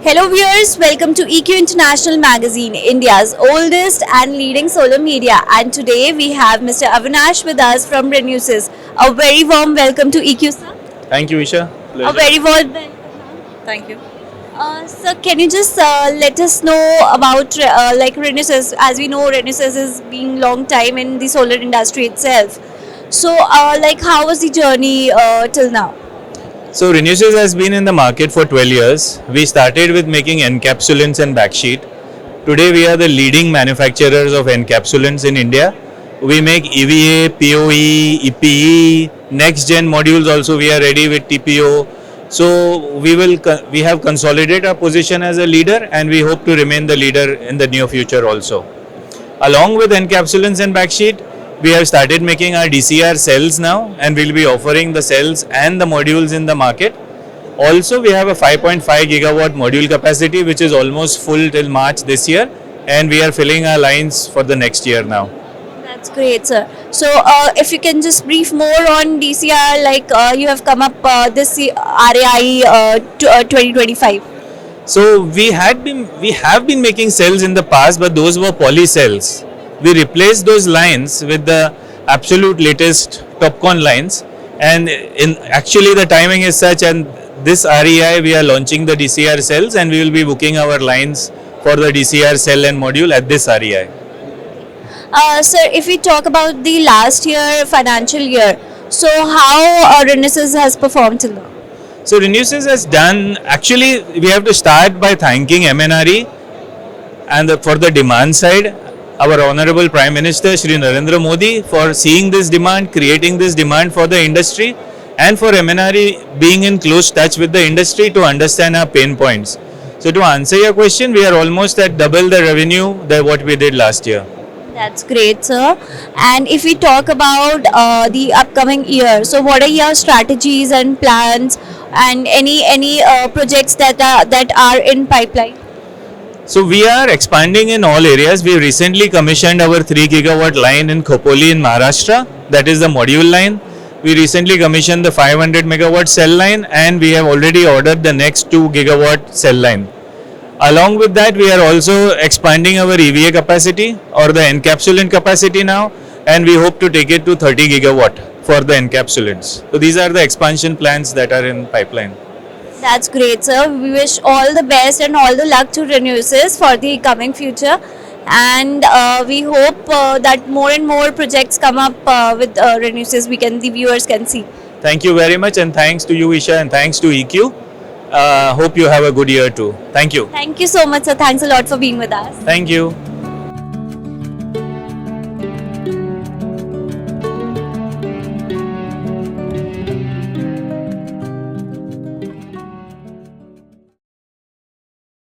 Hello viewers, welcome to EQ International Magazine, India's oldest and leading solar media. And today we have Mr. Avinash with us from RenewSys. A very warm welcome to EQ, sir. Thank you, Isha. A very warm welcome. Thank you. Sir, can you just let us know about like RenewSys? As we know, RenewSys is being long time in the solar industry itself. So, like, how was the journey till now? So RenewSys has been in the market for 12 years. We started with making encapsulants and backsheet. Today we are the leading manufacturers of encapsulants in India. We make EVA, POE, EPE, next gen modules also we are ready with TPO. So we have consolidated our position as a leader and we hope to remain the leader in the near future also. Along with encapsulants and backsheet, we have started making our DCR cells now and we'll be offering the cells and the modules in the market. Also, we have a 5.5 gigawatt module capacity which is almost full till March this year and we are filling our lines for the next year now. That's great, sir. So, if you can just brief more on DCR, like you have come up this REI 2025. So we have been making cells in the past, but those were poly cells. We replaced those lines with the absolute latest TopCon lines, and actually the timing is such, and this REI we are launching the DCR cells and we will be booking our lines for the DCR cell and module at this REI. Sir, if we talk about the last year, financial year, so how RenewSys has performed till now? So RenewSys has done, actually we have to start by thanking MNRE and for the demand side. Our Honorable Prime Minister Shri Narendra Modi for seeing this demand, creating this demand for the industry, and for MNRE being in close touch with the industry to understand our pain points. So to answer your question, we are almost at double the revenue than what we did last year. That's great, sir. And if we talk about the upcoming year, so what are your strategies and plans, and any projects that are in pipeline? So we are expanding in all areas. We recently commissioned our 3 gigawatt line in Khopoli in Maharashtra. That is the module line. We recently commissioned the 500 megawatt cell line and we have already ordered the next 2 gigawatt cell line. Along with that, we are also expanding our EVA capacity or the encapsulant capacity now, and we hope to take it to 30 gigawatt for the encapsulants. So these are the expansion plans that are in pipeline. That's great, sir. We wish all the best and all the luck to RenewSys for the coming future. And we hope that more and more projects come up with RenewSys. The viewers can see. Thank you very much, and thanks to you, Isha, and thanks to EQ. Hope you have a good year too. Thank you. Thank you so much, sir. Thanks a lot for being with us. Thank you.